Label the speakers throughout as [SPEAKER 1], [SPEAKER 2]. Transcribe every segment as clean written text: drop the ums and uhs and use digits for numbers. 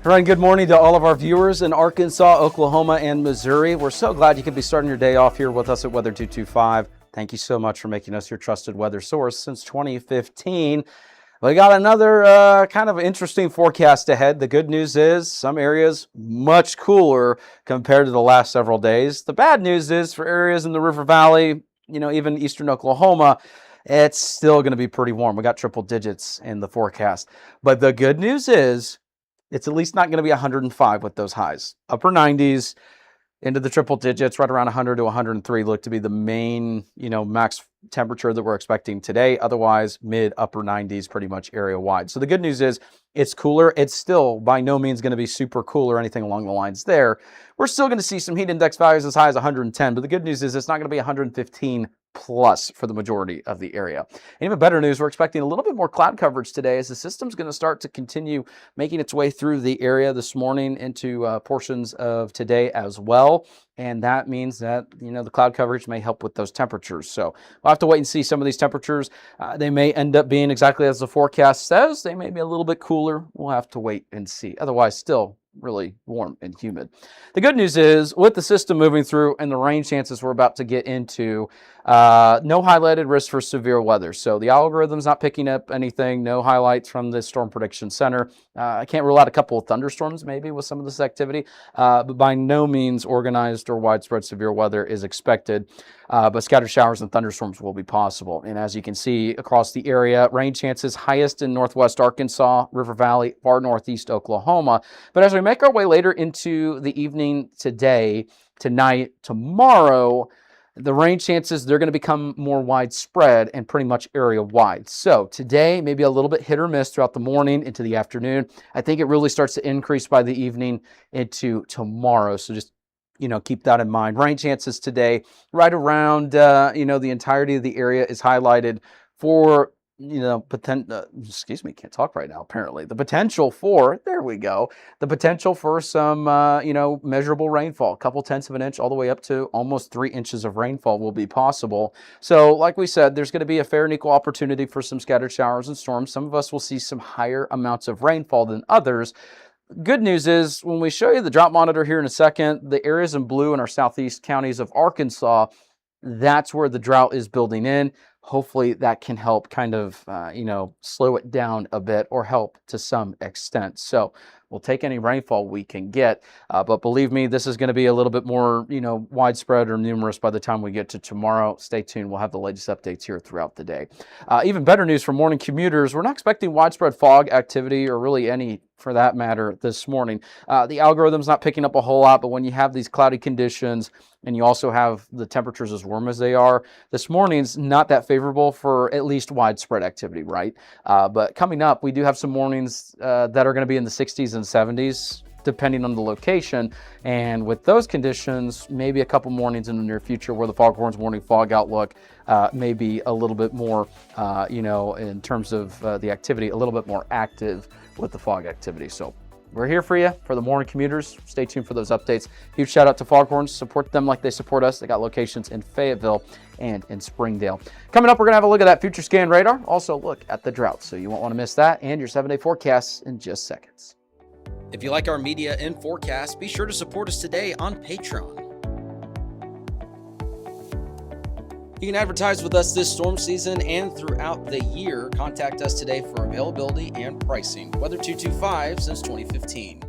[SPEAKER 1] Ryan, good morning to all of our viewers in Arkansas, Oklahoma, and Missouri. We're so glad you could be starting your day off here with us at Weather 225. Thank you so much for making us your trusted weather source since 2015. We got another kind of interesting forecast ahead. The good news is some areas much cooler compared to the last several days. The bad news is for areas in the River Valley, even eastern Oklahoma, it's still going to be pretty warm. We got triple digits in the forecast. But the good news is it's at least not going to be 105 with those highs. Upper 90s into the triple digits, right around 100 to 103 look to be the main, max temperature that we're expecting today. Otherwise, mid upper 90s pretty much area wide. So the good news is it's cooler. It's still by no means going to be super cool or anything along the lines there. We're still going to see some heat index values as high as 110, but the good news is it's not going to be 115 plus for the majority of the area. And even better news, we're expecting a little bit more cloud coverage today as the system's going to start to continue making its way through the area this morning into portions of today as well. And that means that, the cloud coverage may help with those temperatures. So we'll have to wait and see some of these temperatures. They may end up being exactly as the forecast says. They may be a little bit cooler. We'll have to wait and see. Otherwise, still really warm and humid. The good news is with the system moving through and the rain chances we're about to get into, no highlighted risk for severe weather. So the algorithm's not picking up anything, no highlights from the Storm Prediction Center. I can't rule out a couple of thunderstorms maybe with some of this activity, but by no means organized or widespread severe weather is expected. But scattered showers and thunderstorms will be possible. And as you can see across the area, rain chances highest in northwest Arkansas, River Valley, far northeast Oklahoma. But as we make our way later into the evening today, tonight, tomorrow, the rain chances, they're going to become more widespread and pretty much area wide. So today, maybe a little bit hit or miss throughout the morning into the afternoon. I think it really starts to increase by the evening into tomorrow. So just keep that in mind. Rain chances today, right around, the entirety of the area is highlighted for, can't talk right now, apparently. The potential for, there we go, the potential for some, measurable rainfall. A couple tenths of an inch all the way up to almost 3 inches of rainfall will be possible. So like we said, there's going to be a fair and equal opportunity for some scattered showers and storms. Some of us will see some higher amounts of rainfall than others. Good news is when we show you the drought monitor here in a second, the areas in blue in our southeast counties of Arkansas, that's where the drought is building in. Hopefully that can help kind of, slow it down a bit or help to some extent. So we'll take any rainfall we can get. But believe me, this is going to be a little bit more, widespread or numerous by the time we get to tomorrow. Stay tuned. We'll have the latest updates here throughout the day. Even better news for morning commuters. We're not expecting widespread fog activity or really any for that matter this morning. The algorithm's not picking up a whole lot, but when you have these cloudy conditions and you also have the temperatures as warm as they are, this morning's not that favorable for at least widespread activity, right? But coming up, we do have some mornings that are going to be in the 60s and 70s, depending on the location. And with those conditions, maybe a couple mornings in the near future where the Foghorns morning fog outlook may be a little bit more, in terms of the activity, a little bit more active with the fog activity. So we're here for you, for the morning commuters. Stay tuned for those updates. Huge shout out to Foghorns. Support them like they support us. They got locations in Fayetteville and in Springdale. Coming up, we're going to have a look at that future scan radar. Also look at the drought. So you won't want to miss that and your 7-day forecasts in just seconds.
[SPEAKER 2] If you like our media and forecast, be sure to support us today on Patreon. You can advertise with us this storm season and throughout the year. Contact us today for availability and pricing. Weather 225 since 2015.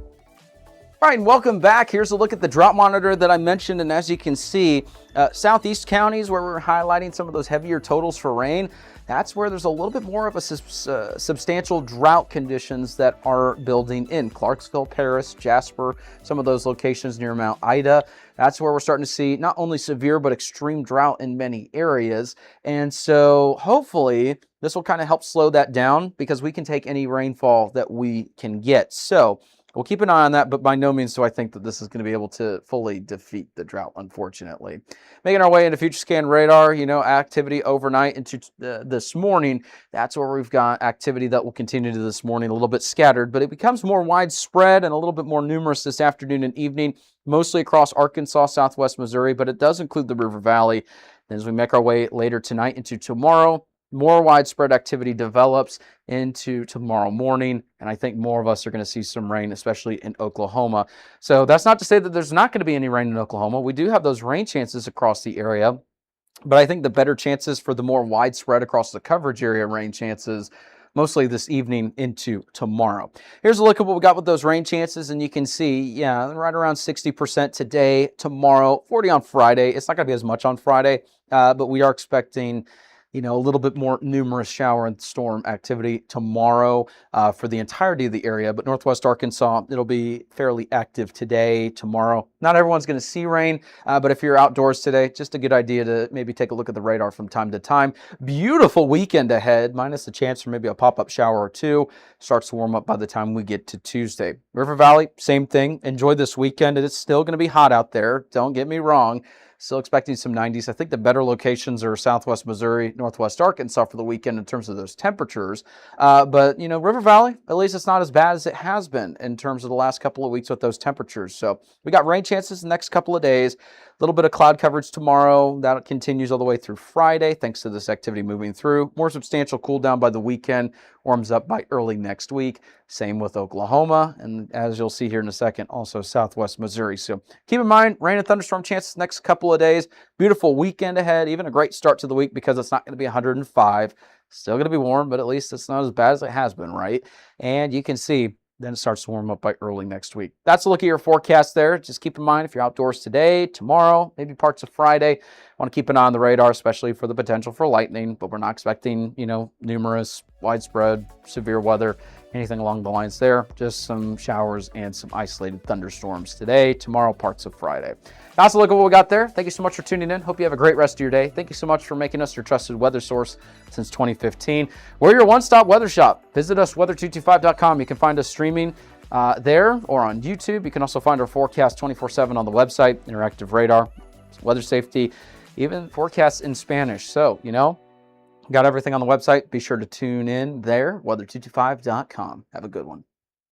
[SPEAKER 1] All right, and welcome back. Here's a look at the drought monitor that I mentioned. And as you can see, southeast counties where we're highlighting some of those heavier totals for rain, that's where there's a little bit more of a substantial drought conditions that are building in. Clarksville, Paris, Jasper, some of those locations near Mount Ida. That's where we're starting to see not only severe, but extreme drought in many areas. And so hopefully this will kind of help slow that down because we can take any rainfall that we can get. So we'll keep an eye on that, but by no means do I think that this is going to be able to fully defeat the drought, unfortunately. Making our way into future scan radar, activity overnight into this morning. That's where we've got activity that will continue to this morning, a little bit scattered, but it becomes more widespread and a little bit more numerous this afternoon and evening, mostly across Arkansas, southwest Missouri, but it does include the River Valley. And as we make our way later tonight into tomorrow, more widespread activity develops into tomorrow morning, and I think more of us are going to see some rain, especially in Oklahoma. So that's not to say that there's not going to be any rain in Oklahoma. We do have those rain chances across the area, but I think the better chances for the more widespread across the coverage area rain chances mostly this evening into tomorrow. Here's a look at what we got with those rain chances, and you can see, yeah, right around 60% today, tomorrow, 40 on Friday. It's not going to be as much on Friday, but we are expecting, a little bit more numerous shower and storm activity tomorrow for the entirety of the area. But Northwest Arkansas, it'll be fairly active today, tomorrow. Not everyone's going to see rain, but if you're outdoors today, just a good idea to maybe take a look at the radar from time to time. Beautiful weekend ahead, minus the chance for maybe a pop-up shower or two. Starts to warm up by the time we get to Tuesday. River Valley, same thing. Enjoy this weekend. It's still going to be hot out there. Don't get me wrong. Still expecting some 90s. I think the better locations are Southwest Missouri, Northwest Arkansas for the weekend in terms of those temperatures. But, River Valley, at least it's not as bad as it has been in terms of the last couple of weeks with those temperatures. So we got rain chances the next couple of days. A little bit of cloud coverage tomorrow. That continues all the way through Friday, thanks to this activity moving through. More substantial cool down by the weekend. Warms up by early next week. Same with Oklahoma. And as you'll see here in a second, also Southwest Missouri. So keep in mind, rain and thunderstorm chances next couple of days. Beautiful weekend ahead. Even a great start to the week because it's not going to be 105. Still going to be warm, but at least it's not as bad as it has been, right? And you can see then it starts to warm up by early next week. That's a look at your forecast there. Just keep in mind if you're outdoors today, tomorrow, maybe parts of Friday, want to keep an eye on the radar, especially for the potential for lightning, but we're not expecting, numerous, widespread, severe weather, anything along the lines there. Just some showers and some isolated thunderstorms today, tomorrow, parts of Friday. That's a look at what we got there. Thank you so much for tuning in. Hope you have a great rest of your day. Thank you so much for making us your trusted weather source since 2015. We're your one-stop weather shop. Visit us, weather225.com. You can find us streaming there or on YouTube. You can also find our forecast 24/7 on the website, interactive radar, weather safety, even forecasts in Spanish. So, got everything on the website. Be sure to tune in there, weather225.com. Have a good one.